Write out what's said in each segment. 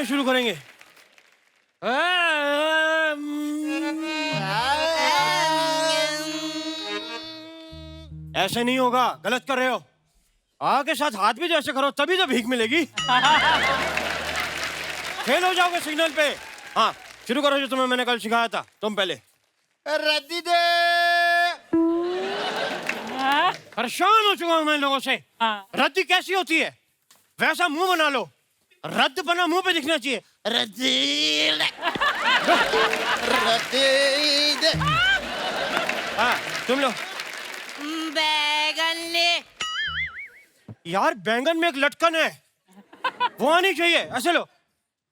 से शुरू करेंगे। ऐसे नहीं होगा, गलत कर रहे हो। आ के साथ हाथ भी जैसे करो तभी तो भीख मिलेगी। फेल हो जाओगे सिग्नल पे। हाँ शुरू करो जो तुम्हें मैंने कल सिखाया था। तुम पहले। रद्दी दे। परेशान हो चुका हूं मैं इन लोगों से। रद्दी कैसी होती है? वैसा मुंह बना लो, रद्द बना मुंह पे दिखना चाहिए। रद्दी रद्दी दे। हाँ तुम लो। बैगन ले। यार बैंगन में एक लटकन है, वो आनी चाहिए। ऐसे लो।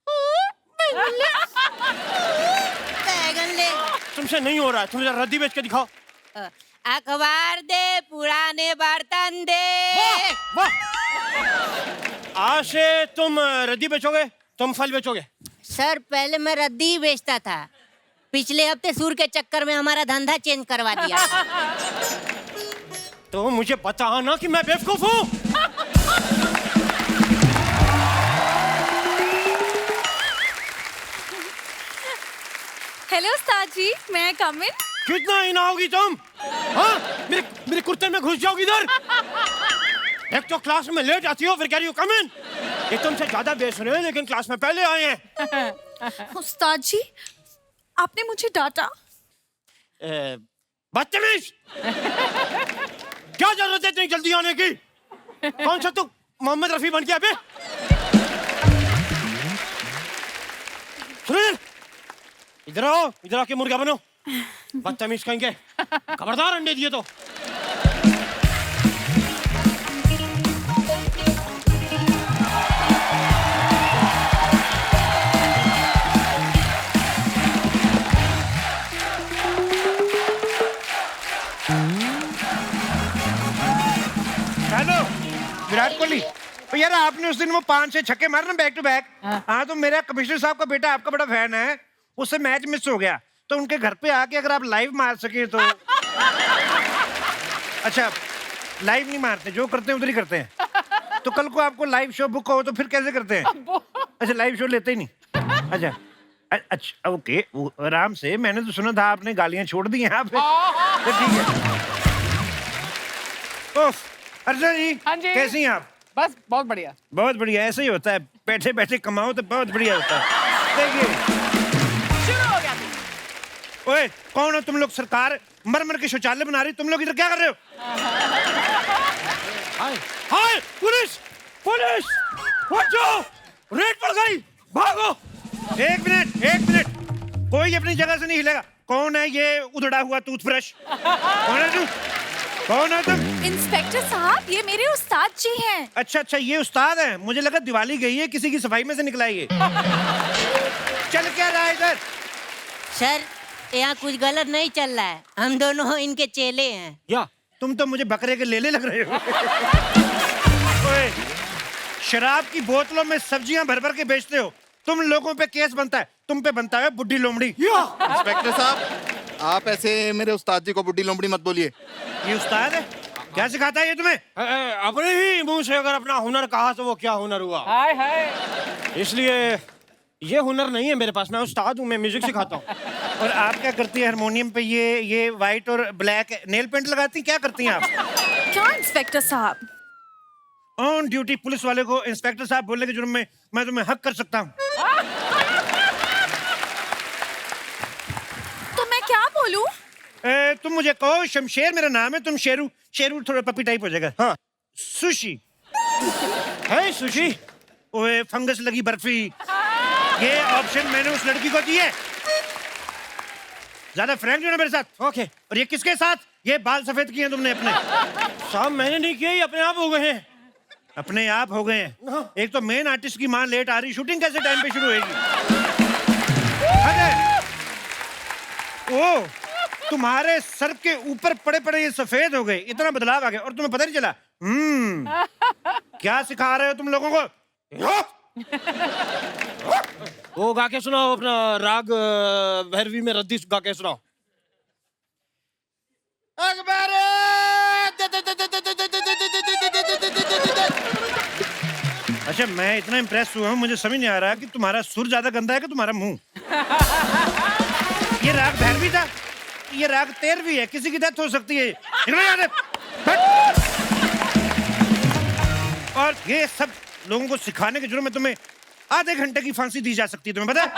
बैगन ले। तुमसे नहीं हो रहा है, तुम जरा रद्दी बेच के दिखाओ। अखबार दे, पुराने बर्तन दे। वाह! आज से तुम रद्दी बेचोगे, तुम फल बेचोगे। सर पहले मैं रद्दी ही बेचता था, पिछले हफ्ते सूर के चक्कर में हमारा धंधा चेंज करवा दिया। तो मुझे बता ना कि मैं बेवकूफ हूँ। हेलो उस्ताद जी, मैं कम इन? कितना हिनाओगी तुम? हाँ मेरे कुर्ते में घुस जाओगी इधर। एक तो क्लास में लेट आती हो, फिर कह रही हो कम इन। ये तुमसे ज्यादा बेच रहे हैं, लेकिन क्लास में पहले आए हैं। उस्ताद जी, आपने मुझे डांटा। बदतमीज! क्या जरूरत है इतनी जल्दी आने की? कौन सा तू मोहम्मद रफी बन गया बे? सुनील, इधर आओ, इधर आके मुर्गा बनो। बदतमीज कहेंगे, खबरदार अंडे दिए तो। हेलो विराट कोहली। तो यार आपने उस दिन वो 5-6 छक्के मारे ना बैक टू बैक। हाँ तो मेरा कमिश्नर साहब का बेटा आपका बड़ा फैन है, उससे मैच मिस हो गया, तो उनके घर पे आके अगर आप लाइव मार सके तो। अच्छा लाइव नहीं मारते, जो करते हैं उधर ही करते हैं। तो कल को आपको लाइव शो बुक हो तो फिर कैसे करते हैं? अच्छा लाइव शो लेते ही नहीं। अच्छा अच्छा ओके, आराम से। मैंने तो सुना था आपने गालियां छोड़ दी हैं आप। तो ठीक है। ओफ अर्जुन जी, हाँ जी। कैसी हैं आप? बस बहुत बढ़िया। बहुत बढ़िया, ऐसे ही होता है, बैठे बैठे कमाओ तो बहुत बढ़िया होता है। देखिए शुरू हो गया। ओए कौन हो तुम लोग? सरकार मर मर के शौचालय बना रही, तुम लोग इधर क्या कर रहे हो? हाय हाय पुलिस पुलिस, बचाओ, रेड पड़ गई, भागो। एक मिनट, कोई अपनी जगह से नहीं हिलेगा। कौन है ये उधड़ा हुआ टूथब्रश? कौन है तू? कौन है तुम? इंस्पेक्टर साहब, ये मेरे उस्ताद जी हैं। अच्छा ये उस्ताद है, मुझे लगा दिवाली गई है, किसी की सफाई में से निकला है ये। चल क्या रहा है इधर? सर यहाँ कुछ गलत नहीं चल रहा है, हम दोनों इनके चेले हैं। या तुम तो मुझे बकरे के लेले लग रहे हो। ओए, शराब की बोतलों में सब्जियां भर भर के बेचते हो, तुम लोगों पे केस बनता है, तुम पे बनता है बुड्ढी लोमड़ी। इंस्पेक्टर साहब, आप ऐसे मेरे उस्ताद जी को बुड्ढी लोमड़ी मत बोलिए। ये उस्ताद है? क्या सिखाता है ये तुम्हें? अपने ही मुंह से अगर अपना हुनर कहा तो वो क्या हुनर हुआ? हाय हाय। इसलिए ये हुनर नहीं है मेरे पास, मैं उस्ताद हूँ, मैं म्यूजिक सिखाता हूँ। और आप क्या करती हैं हारमोनियम पे? ये व्हाइट और ब्लैक नेल पेंट लगाती हैं, क्या करती हैं आप? क्या इंस्पेक्टर साहब? ऑन ड्यूटी पुलिस वाले को इंस्पेक्टर साहब बोलने के जुर्म में मैं तुम्हें हक कर सकता हूँ। तो मैं क्या बोलूं? तुम मुझे कहो शमशेर मेरा नाम है, तुम शेरू। शेरू थोड़ा पपी टाइप हो जाएगा। हाँ सुशी है सुशी। ओए फंगस लगी बर्फी, ये ऑप्शन मैंने उस लड़की को दिए। ज्यादा फ्रैंक हो ना मेरे साथ। ओके। और ये किसके साथ? ये बाल सफेद किए तुमने अपने? साहब मैंने नहीं किया, ये अपने आप हो गए हैं। अपने आप हो गए हैं? एक तो मेन आर्टिस्ट की माँ लेट आ रही, शूटिंग कैसे टाइम पे शुरू होगी? ओ तुम्हारे सर के ऊपर पड़े पड़े ये सफेद हो गए, इतना बदलाव आ गया और तुम्हें पता नहीं चला? क्या सिखा रहे हो तुम लोगों को? वो गा के सुनाओ अपना राग भैरवी में रद्दी गा के सुनाओ। अखबार अच्छा, मैं इतना इम्प्रेस हुआ हूँ, मुझे समझ नहीं आ रहा कि तुम्हारा सुर ज्यादा गंदा है कि तुम्हारा मुंह। ये राग भैरवी था, ये राग तेरवी है, किसी की डेथ हो सकती है। निकलो यहाँ से, बैठ। और ये सब लोगों को सिखाने के जुर्म में तुम्हें आधे घंटे की फांसी दी जा सकती है, तुम्हें पता है?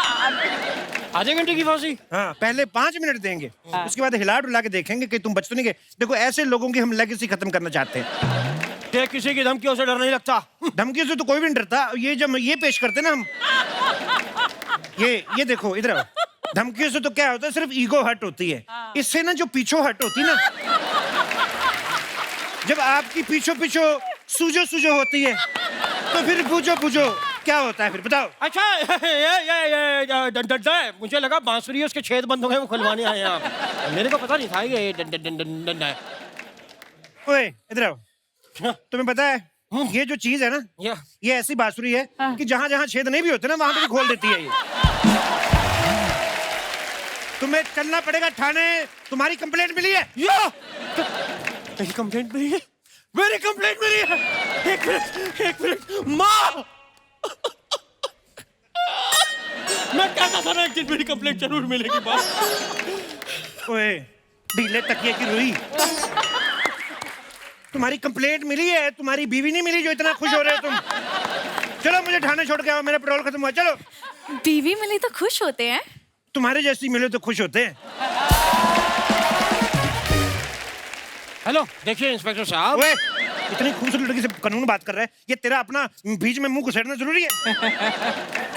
आधे घंटे की फांसी? हाँ, पहले 5 मिनट देंगे, उसके बाद हिला डुला के देखेंगे कि तुम बच तो नहीं गए। देखो, ऐसे लोगों की हम लेगेसी खत्म करना चाहते हैं। कि किसी की धमकियों से डर नहीं लगता। धमकी से तो कोई भी नहीं डरता। ये जब ये पेश करते ना हम, ये देखो इधर आओ। धमकियों से तो क्या होता है, सिर्फ ईगो हट होती है। इससे ना जो पीछो हट होती ना, जब आपकी पीछो सूजो होती है, तो फिर बुझो क्या होता है, फिर बताओ। अच्छा, ये डंडा है। मुझे लगा बांसुरी उसके छेद बंद हो गए, वो खुलवाने आए हैं आप। मेरे को पता नहीं था ये डंडा है। ओए इधर आओ। तुम्हें पता है ये जो चीज है ना, ये ऐसी बांसुरी है कि जहां जहां छेद नहीं भी होते ना, वहां पे भी खोल देती है ये। तुम्हें चलना पड़ेगा थाने, तुम्हारी कंप्लेंट मिली है। मेरी कंप्लेंट मिली है? मेरी कंप्लेंट मिली है? एक मिनट माँ, मैं कहता था ना कि मेरी कंप्लेंट जरूर मिलेगी। बात ओए ढीले तकिए की रुई, तुम्हारी कंप्लेंट मिली है, तुम्हारी बीवी नहीं मिली जो इतना खुश हो रहे हो तुम। चलो मुझे थाने छोड़ के आओ, मेरा पेट्रोल खत्म हुआ। चलो। बीवी मिली तो खुश होते हैं। तुम्हारे जैसी मिले तो खुश होते हैं। हेलो, देखिए इंस्पेक्टर साहब। ओए, इतनी खूबसूरत लड़की से कानून बात कर रहा है, ये तेरा अपना बीच में मुंह घुसेड़ना जरूरी है?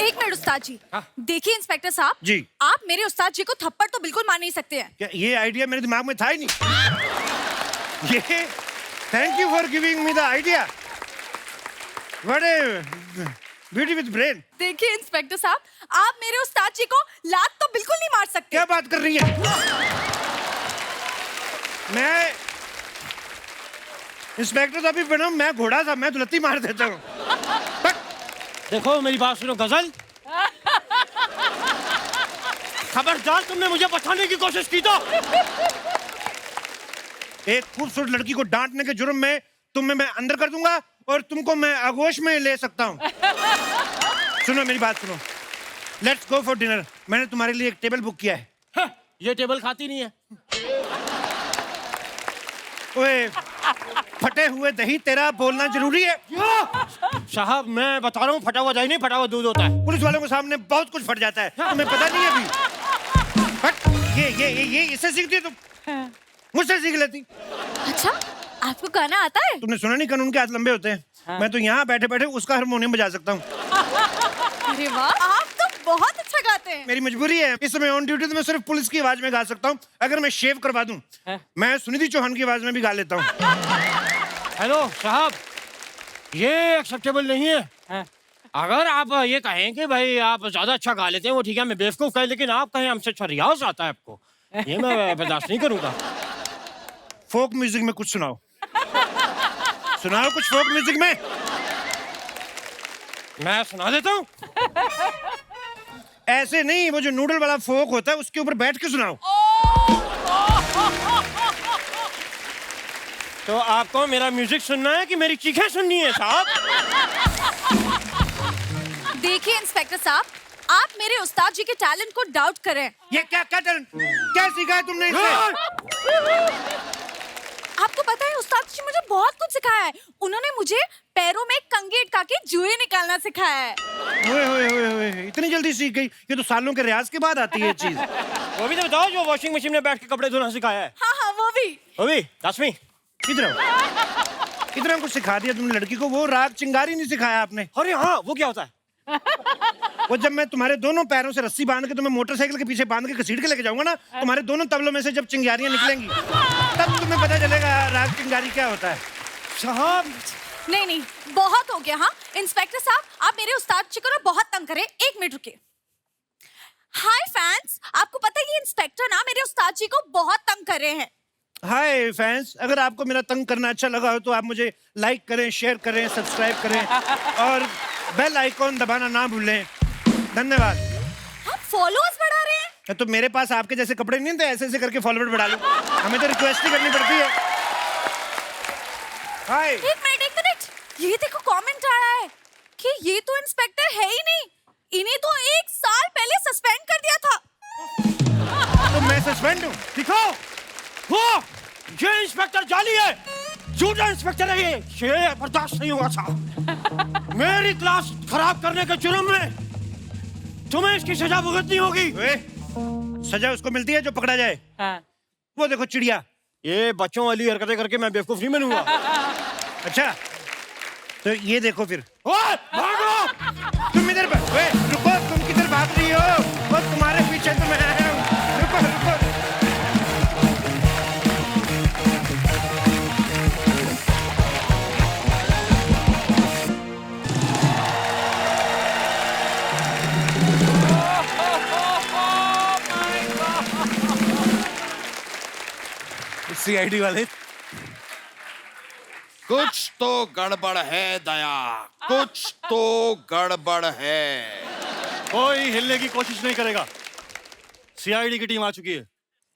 एक मिनट उस्ताद जी। देखिए इंस्पेक्टर साहब जी, आप मेरे उस्ताद जी को थप्पड़ तो बिल्कुल मार नहीं सकते हैं। क्या ये आइडिया मेरे दिमाग में था ही नहीं। ये thank you for giving me the idea. What A beauty with brain. देखिए इंस्पेक्टर साहब, आप मेरे उस्ताद जी को लात तो बिल्कुल नहीं मार सकते। क्या बात कर रही है? मैं इंस्पेक्टर तो अभी बना, मैं घोड़ा था, मैं तो लत्ती मार देता हूँ। देखो मेरी बात सुनो गजल, खबरदार तुमने मुझे बचाने की कोशिश की तो। एक खूबसूरत लड़की को डांटने के जुर्म में तुम्हें मैं अंदर कर दूंगा और तुमको मैं आगोश में ले सकता हूँ। सुनो मेरी बात सुनो, लेट्स गो फॉर डिनर। मैंने तुम्हारे लिए एक टेबल बुक किया है। ये टेबल खाती नहीं है। ओए, फटे हुए दही तेरा बोलना जरूरी है। साहब मैं बता रहा हूँ, फटा हुआ दही नहीं, फटा हुआ दूध होता है। पुलिस वालों के सामने बहुत कुछ फट जाता है, तुम्हें पता नहीं है अभी। फट, ये इससे सीखती है तुम, मुझसे सीख लेती। अच्छा, आपको गाना आता है? तुमने सुना नहीं कानून के हाथ लंबे होते हैं? मैं तो यहाँ बैठे बैठे उसका हारमोनियम बजा सकता हूँ। अरे वाह, आप तो बहुत अच्छा गाते हैं। मेरी मजबूरी है, इस समय ऑन ड्यूटी तो मैं सिर्फ पुलिस की आवाज में गा सकता हूँ। अगर मैं शेव करवा दूं, मैं सुनिधि चौहान की आवाज में भी गा लेता हूँ। हेलो साहब, ये एक्सेप्टेबल नहीं है। अगर आप ये कहें कि भाई आप ज्यादा अच्छा गा लेते हैं, वो ठीक है, मैं बेवकूफ कहें, लेकिन आप कहें हमसे अच्छा रियाज आता है आपको, ये मैं बर्दाश्त नहीं करूंगा। फोक म्यूजिक में कुछ सुनाओ, सुनाओ कुछ फोक म्यूजिक में। मैं सुना देता हूँ। ऐसे नहीं, वो जो नूडल वाला फोक होता है उसके ऊपर बैठ के सुनाओ। तो आपको मेरा म्यूजिक सुनना है कि मेरी चीखें सुननी है साहब? देखिए इंस्पेक्टर साहब, आप मेरे उस्ताद जी के टैलेंट को डाउट करें। ये क्या टैलेंट, क्या सीखा है तुमने इससे? आपको पता है उस्ताद जी मुझे बहुत कुछ सिखाया है। उन्होंने मुझे पैरों में कंघी अटका के जुए निकालना सिखाया है। ओए ओए ओए ओए, इतनी जल्दी सीख गई? ये तो सालों के रियाज के बाद आती है चीज। वो भी तो बताओ जो वॉशिंग मशीन में बैठ के कपड़े धोना सिखाया है। हाँ, वो भी। दसवीं। इधर इतना कुछ सिखा दिया तुमने लड़की को, वो राग चिंगारी नहीं सिखाया आपने। अरे हाँ, वो क्या होता है? वो जब मैं तुम्हारे दोनों पैरों से रस्सी बांध के तुम्हें मोटरसाइकिल के पीछे बांध के घसीट के लेके जाऊंगा ना, तुम्हारे दोनों तबलों में से जब चिंगारियां निकलेंगी, तब तुम्हें पता चलेगा राग चिंगारी क्या होता है। साहब नहीं, बहुत हो गया। हाँ इंस्पेक्टर साहब, आप मेरे उस्ताद जी को ना बहुत तंग करें। 1 मिनट रुकिए। हाय फैंस, आपको पता है ये इंस्पेक्टर ना मेरे उस्ताद जी को बहुत तंग कर रहे हैं। हाय फैंस, अगर आपको मेरा तंग करना अच्छा लगा हो तो आप मुझे लाइक करें, शेयर करें, सब्सक्राइब करें और बेल आइकॉन दबाना ना भूलें। धन्यवाद। आप फॉलोअर्स बढ़ा रहे हैं? तो मेरे पास आपके जैसे कपड़े नहीं थे, ऐसे ऐसे करके फॉलोअर बढ़ा लो। हमें तो रिक्वेस्ट ही करनी पड़ती है। हाय। 1 मिनट, ये देखो कमेंट आया है। देखिए ये तो इंस्पेक्टर है ही नहीं, इन्हें तो 1 साल पहले सस्पेंड कर दिया था। तो मैं सस्पेंड हूँ? दिखाओ वो, ये इंस्पेक्टर जाली है, झूठा इंस्पेक्टर है ये बर्दाश्त नहीं होगा साहब। मेरी क्लास खराब करने के जुर्म में तुम्हें इसकी सजा भुगतनी होगी। सजा उसको मिलती है जो पकड़ा जाए। हाँ। वो देखो चिड़िया, ये बच्चों वाली हरकतें करके मैं बेवकूफ नहीं बनूंगा। अच्छा तो ये देखो फिर। ओए, भागो! तुम इधर रुको, तुम किधर भाग रही हो? वो तुम्हारे पीछे तो मैं आया हूँ। रुको रुको। सीआईडी वाले, कुछ तो गड़बड़ है दया, कुछ तो गड़बड़ है। कोई हिलने की कोशिश नहीं करेगा। सीआईडी की टीम आ चुकी है।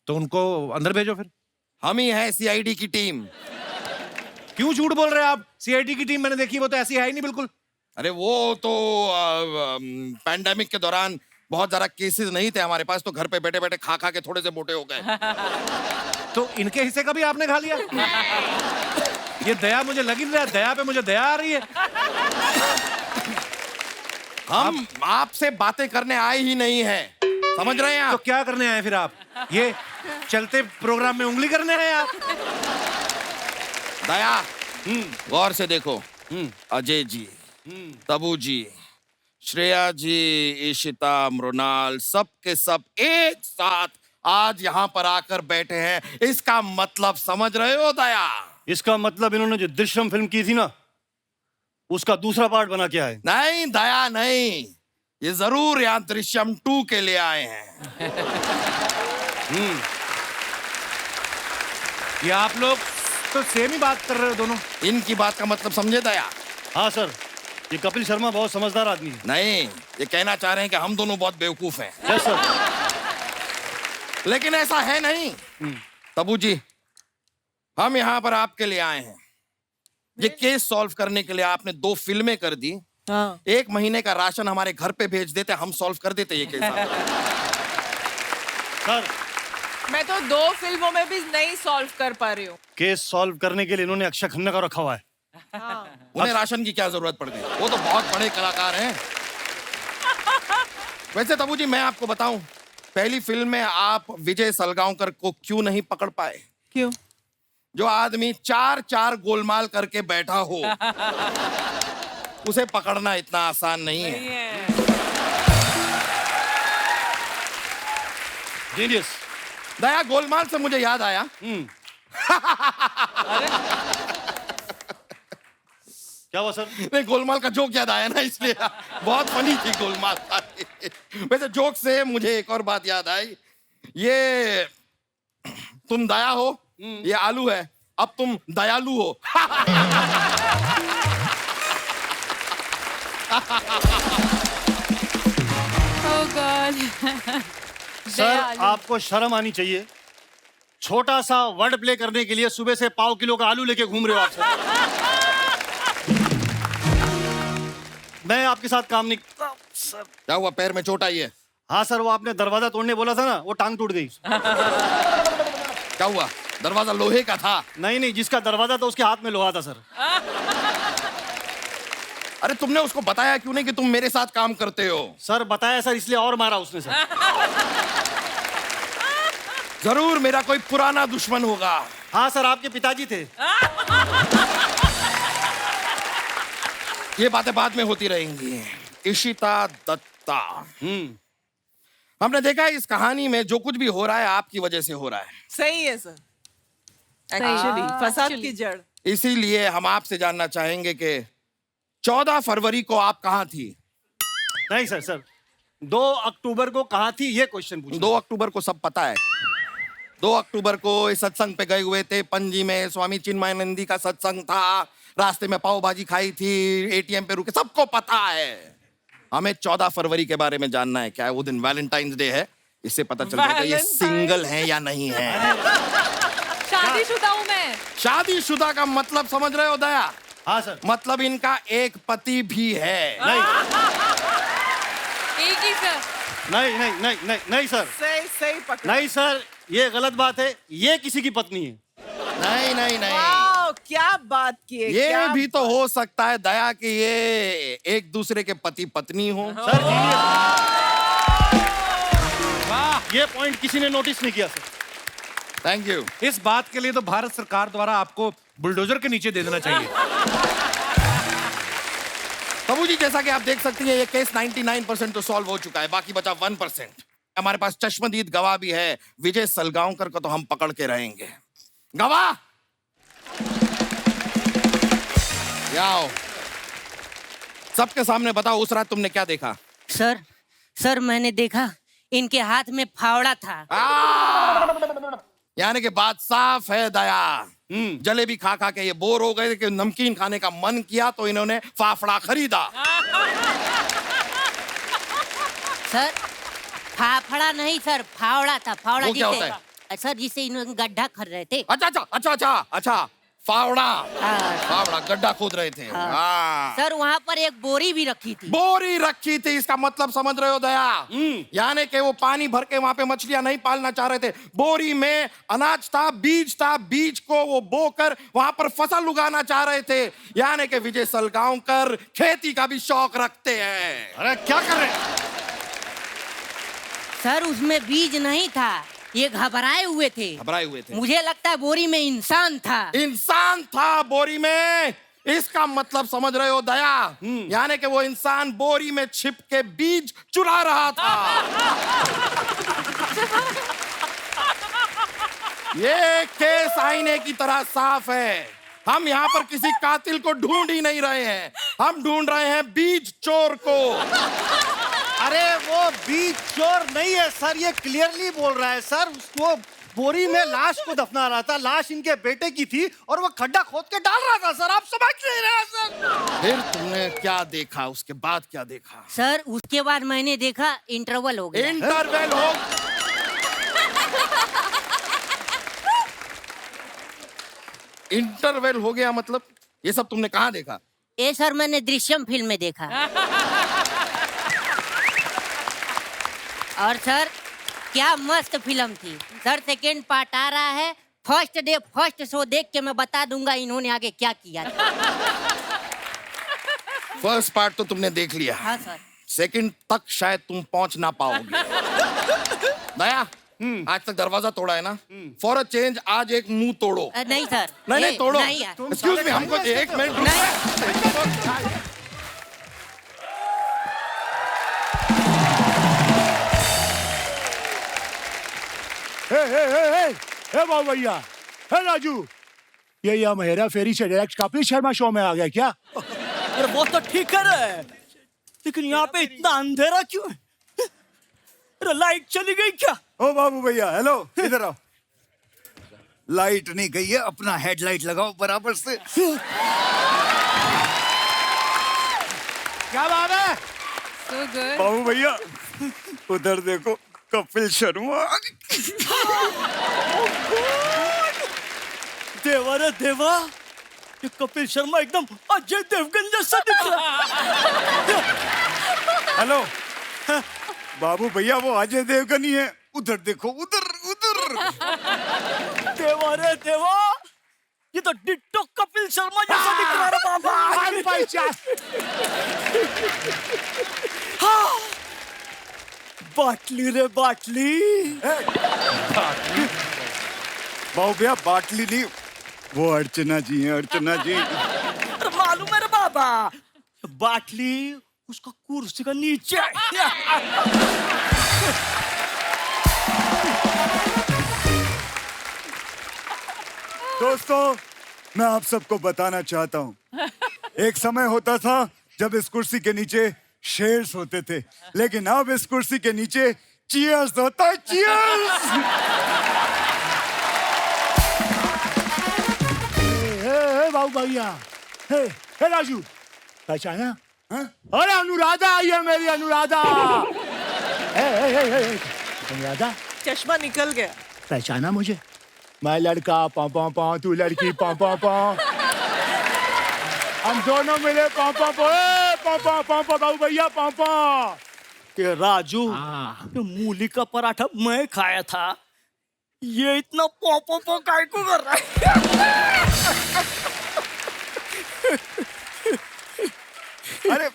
तो उनको अंदर भेजो फिर। हम ही हैं सीआईडी की टीम। क्यों झूठ बोल रहे हैं आप? सीआईडी की टीम मैंने देखी, वो तो ऐसी है ही नहीं बिल्कुल। अरे वो तो पैंडेमिक के दौरान बहुत ज्यादा केसेस नहीं थे हमारे पास, तो घर पे बैठे बैठे खा खा के थोड़े से मोटे हो गए। तो इनके हिस्से का भी आपने खा लिया? ये दया मुझे लग ही नहीं रहा, दया पे मुझे दया आ रही है। हम आपसे बातें करने आए ही नहीं हैं, समझ रहे हैं तो आप? क्या करने आए फिर आप? ये चलते प्रोग्राम में उंगली करने हैं आप? दया, गौर से देखो, अजय जी, तबू जी, श्रेया जी, ईशिता, मृणाल, सब के सब एक साथ आज यहाँ पर आकर बैठे हैं। इसका मतलब समझ रहे हो दया? इसका मतलब इन्होंने जो दृश्यम फिल्म की थी ना, उसका दूसरा पार्ट बना के आए। नहीं दया नहीं, ये जरूर यहाँ दृश्यम 2 के लिए आए हैं। ये आप लोग तो सेम ही बात कर रहे हो दोनों। इनकी बात का मतलब समझे दया? हाँ सर, ये कपिल शर्मा बहुत समझदार आदमी है। नहीं, ये कहना चाह रहे हैं कि हम दोनों बहुत बेवकूफ हैं। Yes sir. लेकिन ऐसा है नहीं। तबू जी, हम यहाँ पर आपके लिए आए हैं। ये केस सॉल्व करने के लिए आपने 2 फिल्में कर दी। 1 महीने का राशन हमारे घर पे भेज देते, हम सॉल्व कर देते ये केस। सर, मैं तो 2 फिल्मों में भी नहीं सॉल्व कर पा रही हूँ। केस सॉल्व करने के लिए इन्होंने अक्षय खन्ना का रखा हुआ है। उन्हें राशन की क्या जरूरत पड़ गई? वो तो बहुत बड़े कलाकार हैं। वैसे तबू जी, मैं आपको बताऊं, पहली फिल्म में आप विजय सलगांवकर को क्यों नहीं पकड़ पाए? क्यों? जो आदमी 4 गोलमाल करके बैठा हो, उसे पकड़ना इतना आसान नहीं है। जीनियस। दया, गोलमाल से मुझे याद आया, क्या हुआ सर? नहीं, गोलमाल का जोक याद आया ना, इसलिए बहुत फनी थी गोलमाल। वैसे जोक से मुझे एक और बात याद आई। ये तुम दया हो, ये आलू है, अब तुम दयालु हो। Oh God. सर, आपको शर्म आनी चाहिए। छोटा सा वर्ड प्ले करने के लिए सुबह से पाव किलो का आलू लेके घूम रहे हो आप सर। मैं आपके साथ काम नहीं। सर, क्या हुआ, पैर में चोट आई है? हाँ सर, वो आपने दरवाजा तोड़ने बोला था ना, वो टांग टूट गई। क्या हुआ, दरवाजा लोहे का था? नहीं नहीं, जिसका दरवाजा था उसके हाथ में लोहा था सर। अरे तुमने उसको बताया क्यों नहीं कि तुम मेरे साथ काम करते हो? सर बताया सर, इसलिए और मारा उसने सर। जरूर मेरा कोई पुराना दुश्मन होगा। हाँ सर, आपके पिताजी थे। ये बातें बाद में होती रहेंगी। इशिता दत्ता, हमने देखा है इस कहानी में जो कुछ भी हो रहा है आपकी वजह से हो रहा है। सही है सर। एक्चुअली फसाद की जड़। इसीलिए हम आपसे जानना चाहेंगे कि 14 फरवरी को आप कहाँ थी? नहीं सर, सर 2 अक्टूबर को कहाँ थी, ये क्वेश्चन पूछो। 2 अक्टूबर को सब पता है। 2 अक्टूबर को इस सत्संग पे गए हुए थे, पणजी में स्वामी चिन्मयानंदी का सत्संग था, रास्ते में पाव भाजी खाई थी, एटीएम पे रुके, सबको पता है। हमें 14 फरवरी के बारे में जानना है। क्या है वो दिन वैलेंटाइंस डे है, इससे पता चल जाएगा ये सिंगल है या नहीं है। शादीशुदा हूँ मैं। शादीशुदा का मतलब समझ रहे हो दया? हाँ सर। मतलब इनका एक पति भी है। एक ही सर। नहीं नहीं नहीं नहीं नहीं सर, सही सही पकड़ा। नहीं सर, ये गलत बात है। ये किसी की पत्नी है। नहीं नहीं नहीं, वाओ, क्या बात की है, ये क्या भी तो हो सकता है दया कि ये एक दूसरे के पति पत्नी हो। सर वाह, ये पॉइंट किसी ने नोटिस नहीं किया सर। Thank you. इस बात के लिए तो भारत सरकार द्वारा आपको बुलडोजर के नीचे दे देना चाहिए। प्रभु जी, जैसा कि आप देख सकती हैं, ये केस 99% तो सॉल्व हो चुका है, बाकी बचा 1%। हमारे पास चश्मदीद गवाह भी है, विजय सलगांवकर को तो हम पकड़ के रहेंगे। गवाह आओ, सबके सामने बताओ, उस रात तुमने क्या देखा? सर मैंने देखा इनके हाथ में फावड़ा था। यानी कि बात साफ है दया। जलेबी खा खा के ये बोर हो गए कि नमकीन खाने का मन किया तो इन्होंने फाफड़ा खरीदा। सर फाफड़ा नहीं सर, फावड़ा था। फावड़ा वो क्या होता जिसे सर जिसे इन्होंने गड्ढा कर रहे थे। अच्छा, फावड़ा। हाँ। फावड़ा, गड्ढा खोद रहे थे। हाँ। सर वहाँ पर एक बोरी भी रखी थी। बोरी रखी थी, इसका मतलब समझ रहे हो दया? यानी कि वो पानी भर के वहां पे मछलियां नहीं पालना चाह रहे थे। बोरी में अनाज था, बीज को वो बोकर वहां पर फसल उगाना चाह रहे थे। यानी कि विजय सलगांवकर खेती का भी शौक रखते हैं। अरे क्या कर रहे हैं? सर उसमें बीज नहीं था, ये घबराए हुए थे। घबराए हुए थे। मुझे लगता है बोरी में इंसान था। इंसान था बोरी में, इसका मतलब समझ रहे हो दया? यानी कि वो इंसान बोरी में छिप के बीज चुरा रहा था। ये केस आईने की तरह साफ है। हम यहाँ पर किसी कातिल को ढूंढ ही नहीं रहे हैं, हम ढूंढ रहे हैं बीज चोर को। अरे वो बीज चोर नहीं है सर, ये क्लियरली बोल रहा है सर। वो बोरी में लाश को दफना रहा था, लाश इनके बेटे की थी और वो खड्डा खोद के डाल रहा था सर। आप समझ नहीं रहे सर। फिर तुमने क्या देखा? उसके बाद क्या देखा? सर उसके बाद मैंने देखा इंटरवल हो गया। इंटरवेल हो। इंटरवेल हो गया मतलब? ये सब तुमने कहाँ देखा? ये सर मैंने दृश्यम फिल्म में देखा। और सर क्या मस्त फिल्म थी सर। सेकेंड पार्ट आ रहा है, फर्स्ट शो देख के मैं बता दूंगा इन्होंने आगे क्या किया था। फर्स्ट पार्ट तो तुमने देख लिया। हाँ सर। सेकंड तक शायद तुम पहुंच ना पाओगे। दया, आज तक दरवाजा तोड़ा है ना? फॉर अ चेंज आज एक मुंह तोड़ो। नहीं सर। नहीं तोड़ो। नहीं यार। एक्सक्यूज मी, हमको एक मिनट। हे बाबू भैया, हे राजू, ये हम हेरा फेरी से डायरेक्ट कपिल शर्मा शो में आ गया क्या? अरे वो तो ठीक कर रहा है, लेकिन यहाँ पे इतना अंधेरा क्यों है? अरे लाइट चली गई क्या? ओ बाबू भैया, हेलो, इधर आओ। लाइट नहीं गई है, अपना हेडलाइट लगाओ बराबर से। क्या बात है? So good. बाबू भैया उधर देखो, कपिल शर्मा। देवा रे देवा, ये कपिल शर्मा एकदम अजय देवगन जैसा दिख रहा। हेलो बाबू भैया, वो अजय देवगन ही है। उधर देखो, उधर उधर। देवा रे देवा, ये तो डिट्टो कपिल शर्मा जैसा दिख रहा है बाबा। हाँ, बाटली रे बाटली। बाबू भैया बाटली नहीं, वो अर्चना जी हैं, अर्चना जी। अरे मालूम है रे बाबा, बाटली उसका कुर्सी का नीचे। दोस्तों, मैं आप सबको बताना चाहता हूँ, एक समय होता था जब इस कुर्सी के नीचे शेर्स होते थे, लेकिन अब इस कुर्सी के नीचे चीयर्स होता है। चीयर्स। हे बाबू भैया, हे राजू, पहचाना? अरे अनुराधा आई है मेरी, अनुराधा। अनुराधा, चश्मा निकल गया। पहचाना मुझे? मैं लड़का पा पा पा, तू लड़की पा पा पा। हम दोनों मिले पापा पापा बाबू भैया पापा। कि राजू, ये मूली का पराठा मैं खाया था, ये इतना पो काय को कर रहा है? अरे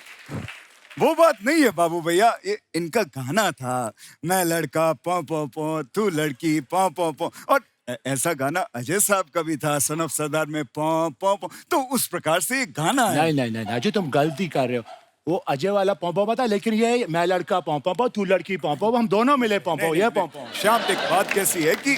वो बात नहीं है बाबू भैया, ये इनका गाना था, मैं लड़का पो तू लड़की पो और ऐसा गाना अजय साहब का भी था, सन ऑफ सरदार में पो तो उस प्रकार से ये गाना है। नहीं राजू, तुम गलती कर रहे हो। वो अजय वाला पॉम्पो था, लेकिन ये मैं लड़का पॉम्पो तू लड़की पॉम्पो, हम दोनों मिले पॉम्पो, ये पॉम्पो। श्याम, एक बात कैसी है कि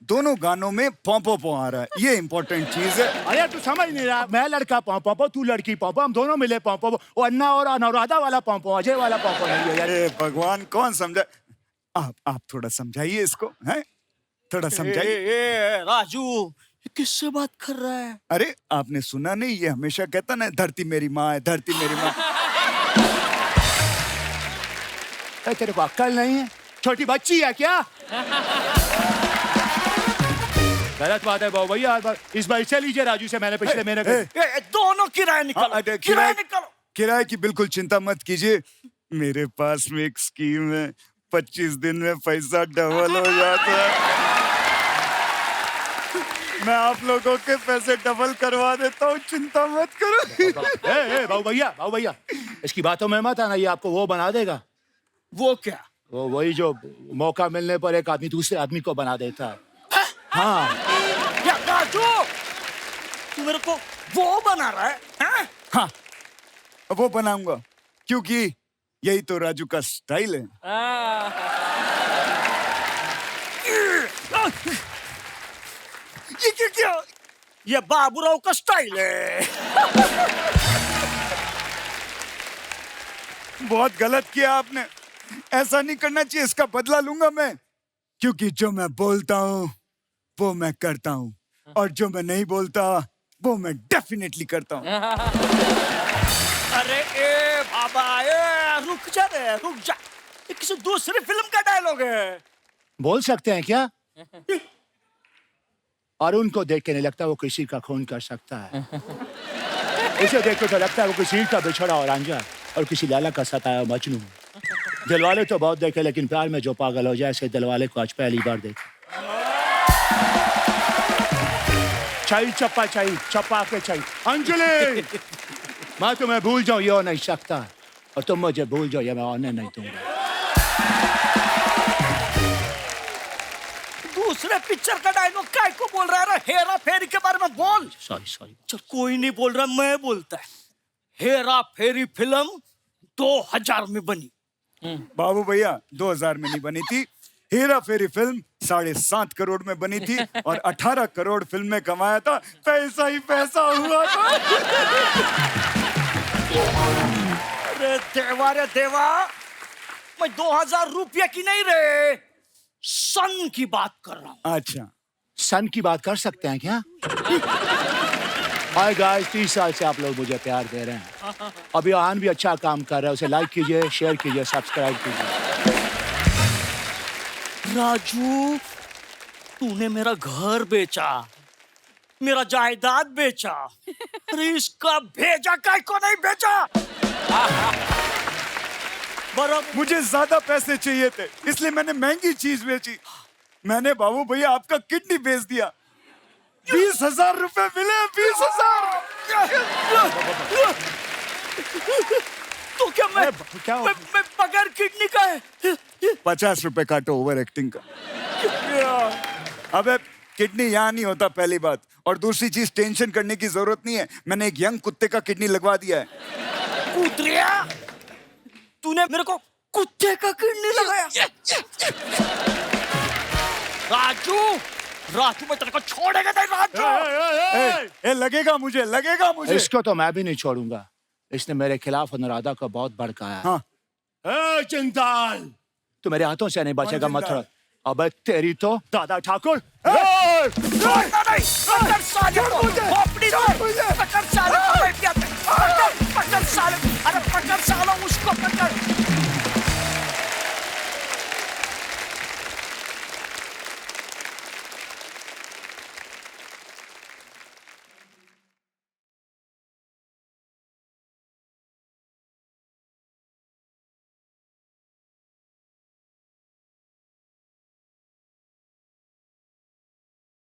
दोनों गानों में पो आ रहा है, ये इम्पोर्टेंट चीज है। अरे तू समझ नहीं रहा, मैं लड़का पॉम्पो तू लड़की पॉम्पो, हम दोनों मिले पॉम्पो। वो अन्ना और अनुराधा वाला पॉम्पो, अजय वाला पॉम्पो नहीं है। अरे भगवान, कौन समझा? आप थोड़ा समझाइए इसको, हैं? थोड़ा समझाइए। राजू, ये किससे बात कर रहा है? अरे आपने सुना नहीं, ये हमेशा कहता ना, धरती मेरी माँ है, धरती मेरी माँ। तेरे को अक्ल नहीं है? छोटी बच्ची है क्या? गलत बात है बाबू भैया, इस बार से लीजिए राजू से, मैंने पिछले महीने दोनों किराए निकालो, किराए निकालो। किराए की बिल्कुल चिंता मत कीजिए, मेरे पास में एक स्कीम है, 25 दिन में पैसा डबल हो जाता है। मैं आप लोगों के पैसे डबल करवा देता हूँ, चिंता मत करो। बाबू भैया, इसकी बातों में मत आना, ये आपको वो बना देगा। वो क्या? वो वही जो मौका मिलने पर एक आदमी दूसरे आदमी को बना देता है। हाँ या राजू, तू मेरे को वो बना रहा है? हाँ, वो बनाऊंगा, क्योंकि यही तो राजू का स्टाइल है। ये क्या? ये बाबूराव का स्टाइल है। बहुत गलत किया आपने, ऐसा नहीं करना चाहिए, इसका बदला लूंगा मैं, क्योंकि जो मैं बोलता हूँ वो मैं करता हूँ, और जो मैं नहीं बोलता वो मैं डेफिनेटली करता हूँ। अरे ए बाबा, रुक जा, ये किसी दूसरी फिल्म का डायलॉग है। बोल सकते हैं क्या? और उनको देख के नहीं लगता वो किसी का खून कर सकता है। इसे देख के तो लगता है वो किसी का बिछड़ा और रांझा और किसी लाला का सताया मजनू। दिलवाले तो बहुत देखे, लेकिन प्यार में जो पागल हो जाए, ऐसे दिलवाले को आज पहली बार देखा। चप्पा के चाहिए। अंजलि, मैं तुम्हें भूल जाऊं ये हो नहीं सकता, और तुम मुझे भूल जाओ ये मैं होने नहीं दूंगा। दूसरे पिक्चर का डायलॉग काय को बोल रहा है? हेरा फेरी के बारे में बोल। सॉरी। चल, कोई नहीं बोल रहा, मैं बोलता है। हेरा फेरी फिल्म 2000 में बनी। बाबू भैया, 2000 में नहीं बनी थी, हेरा फेरी फिल्म 7.5 करोड़ में बनी थी, और 18 करोड़ फिल्म में कमाया था, पैसा ही पैसा हुआ था। अरे देवा, मैं 2000 रुपया की नहीं रे, सन की बात कर रहा हूँ। अच्छा, सन की बात कर सकते हैं क्या? हाय गाइस, 30 साल से आप लोग मुझे प्यार दे रहे हैं। अभी आन भी अच्छा काम कर रहा है, उसे लाइक कीजिए, शेयर कीजिए, सब्सक्राइब कीजिए। राजू, तूने मेरा घर बेचा, मेरा जायदाद बेचा, अरे इसका भेजा काय को नहीं बेचा? बराबर। मुझे ज्यादा पैसे चाहिए थे, इसलिए मैंने महंगी चीज बेची। मैंने बाबू भैया आपका किडनी बेच दिया, 20,000 रुपए मिले। 20,000। तो क्या मैं बगैर किडनी का है? 50 रुपए काटो ओवर एक्टिंग का। अबे किडनी यहाँ नहीं होता, पहली बात, और दूसरी चीज, टेंशन करने की जरूरत नहीं है, मैंने एक यंग कुत्ते का किडनी लगवा दिया है। कुतरिया, तूने मेरे को कुत्ते का किडनी लगाया? राजू, मैं तेरे को छोड़ेगा नहीं राजू। लगेगा मुझे। इसको तो मैं भी नहीं छोड़ूंगा, इसने मेरे खिलाफ अनुराधा को बहुत भड़काया। हाँ। चिंताल, तू मेरे हाथों से नहीं बचेगा, मत छोड़। अबे तेरी तो दादा ठाकुर। नहीं,